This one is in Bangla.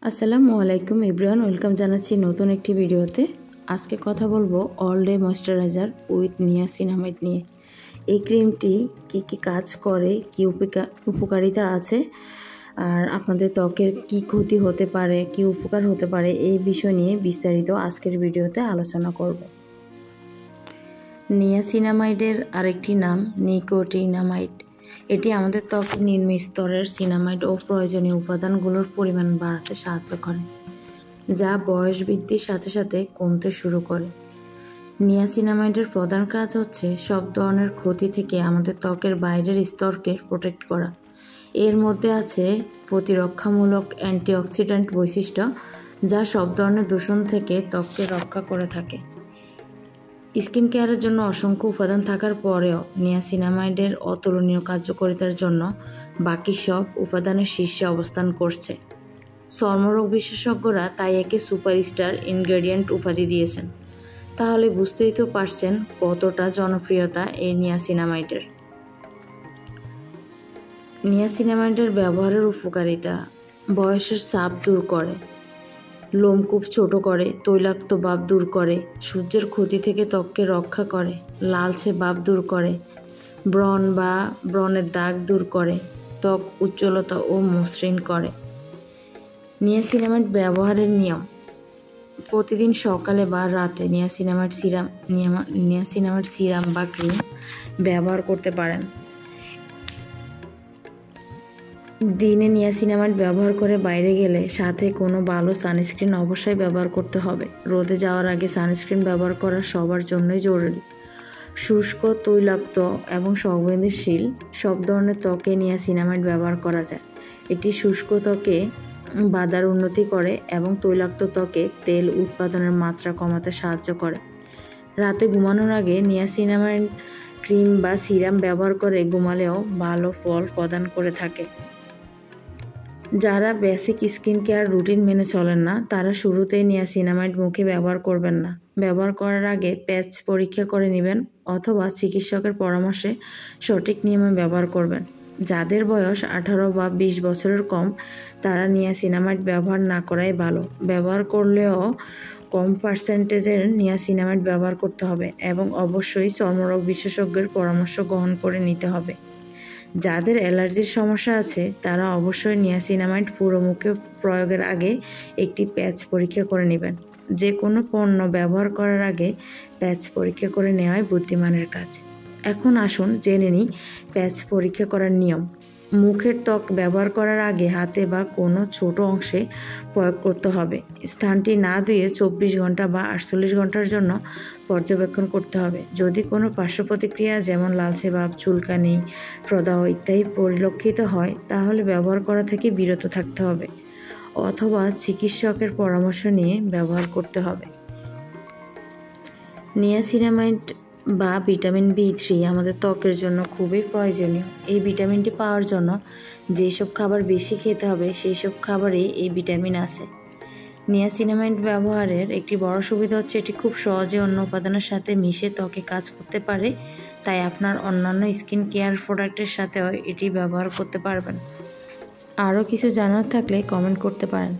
আসসালামু আলাইকুম এভরিওয়ান, ওয়েলকাম জানাচ্ছি নতুন একটি ভিডিওতে। আজকে কথা বলবো all day moisturiser with niacinamide নিয়ে। এই ক্রিমটি কি কাজ করে, কি উপকারিতা আছে, আর আপনাদের ত্বকের কি ক্ষতি হতে পারে, কি উপকার হতে পারে, এই বিষয় নিয়ে বিস্তারিত আজকের ভিডিওতে আলোচনা করব। নিয়াসিনামাইডের আরেকটি নাম নিকোটিনামাইড। এটি আমাদের ত্বকের নিম্ন স্তরের সিনামাইড ও প্রয়োজনীয় উপাদানগুলোর পরিমাণ বাড়াতে সাহায্য করে, যা বয়স বৃদ্ধির সাথে সাথে কমতে শুরু করে। নিয়াসিনামাইডের প্রধান কাজ হচ্ছে সব ধরনের ক্ষতি থেকে আমাদের ত্বকের বাইরের স্তরকে প্রোটেক্ট করা। এর মধ্যে আছে প্রতিরক্ষামূলক অ্যান্টিঅক্সিডেন্ট বৈশিষ্ট্য, যা সব ধরনের দূষণ থেকে ত্বককে রক্ষা করে থাকে। স্কিন কেয়ারের জন্য অসংখ্য উপাদান থাকার পরেও নিয়াসিনামাইডের অতুলনীয় কার্যকারিতার জন্য বাকি সব উপাদানের শীর্ষে অবস্থান করছে। চর্মরোগ বিশেষজ্ঞরা তাই একে সুপারস্টার ইনগ্রেডিয়েন্ট উপাধি দিয়েছেন। তাহলে বুঝতেই তো পারছেন কতটা জনপ্রিয়তা এই নিয়াসিনামাইডের। নিয়াসিনামাইডের ব্যবহারের উপকারিতা: বয়সের চাপ দূর করে, লোমকূপ ছোট করে, তৈলাক্ত ভাব দূর করে, সূর্যের ক্ষতি থেকে ত্বককে রক্ষা করে, লালচে ভাব দূর করে, ব্রণের দাগ দূর করে, ত্বক উজ্জ্বলতা ও মসৃণ করে। নিয়াসিনামাইড ব্যবহারের নিয়ম: প্রতিদিন সকালে বা রাতে নিয়াসিনামাইড সিরাম বা ক্রিম ব্যবহার করতে পারেন। দিনে নিয়াসিনামাইড ব্যবহার করে বাইরে গেলে সাথে কোনো ভালো সানস্ক্রিন অবশ্যই ব্যবহার করতে হবে। রোদে যাওয়ার আগে সানস্ক্রিন ব্যবহার করা সবার জন্যই জরুরি। শুষ্ক, তৈলাক্ত এবং সংবেদনশীল সব ধরনের ত্বকে নিয়াসিনামাইড ব্যবহার করা যায়। এটি শুষ্ক ত্বকে বাধার উন্নতি করে এবং তৈলাক্ত ত্বকে তেল উৎপাদনের মাত্রা কমাতে সাহায্য করে। রাতে ঘুমানোর আগে নিয়াসিনামাইড ক্রিম বা সিরাম ব্যবহার করে ঘুমালেও ভালো ফল প্রদান করে থাকে। যারা বেসিক স্কিন কেয়ার রুটিন মেনে চলেন না, তারা শুরুতেই নিয়াসিনামাইড মুখে ব্যবহার করবেন না। ব্যবহার করার আগে প্যাচ পরীক্ষা করে নেবেন অথবা চিকিৎসকের পরামর্শে সঠিক নিয়মে ব্যবহার করবেন। যাদের বয়স 18 বা 20 বছরের কম, তারা নিয়াসিনামাইড ব্যবহার না করাই ভালো। ব্যবহার করলেও কম পার্সেন্টেজের নিয়াসিনামাইড ব্যবহার করতে হবে এবং অবশ্যই চর্মরোগ বিশেষজ্ঞের পরামর্শ গ্রহণ করে নিতে হবে। যাদের অ্যালার্জির সমস্যা আছে, তারা অবশ্যই নিয়াসিনামাইড পুরো মুখে প্রয়োগের আগে একটি প্যাচ পরীক্ষা করে নেবেন। যে কোনো পণ্য ব্যবহার করার আগে প্যাচ পরীক্ষা করে নেওয়াই বুদ্ধিমানের কাজ। এখন আসুন জেনে নিই প্যাচ পরীক্ষা করার নিয়ম। মুখের ত্বক ব্যবহার করার আগে হাতে বা কোনো ছোট অংশে প্রয়োগ করতে হবে। স্থানটি না ধুয়ে 24 ঘন্টা বা 48 ঘন্টার জন্য পর্যবেক্ষণ করতে হবে। যদি কোনো পার্শ্ব প্রতিক্রিয়া যেমন লালচে ভাব, চুলকানি, প্রদাহ ইত্যাদি পরিলক্ষিত হয়, তাহলে ব্যবহার করা থেকে বিরত থাকতে হবে অথবা চিকিৎসকের পরামর্শ নিয়ে ব্যবহার করতে হবে। নিয়াসিনামাইড বা ভিটামিন B3 আমাদের ত্বকের জন্য খুবই প্রয়োজনীয়। এই ভিটামিনটি পাওয়ার জন্য যেসব খাবার বেশি খেতে হবে, সেই সব খাবারেই এই ভিটামিন আছে। নিয়াসিনামাইড ব্যবহারের একটি বড় সুবিধা হচ্ছে এটি খুব সহজে অন্য উপাদানের সাথে মিশে ত্বকে কাজ করতে পারে, তাই আপনার অন্যান্য স্কিন কেয়ার প্রোডাক্টের সাথেও এটি ব্যবহার করতে পারবেন। আরও কিছু জানার থাকলে কমেন্ট করতে পারেন।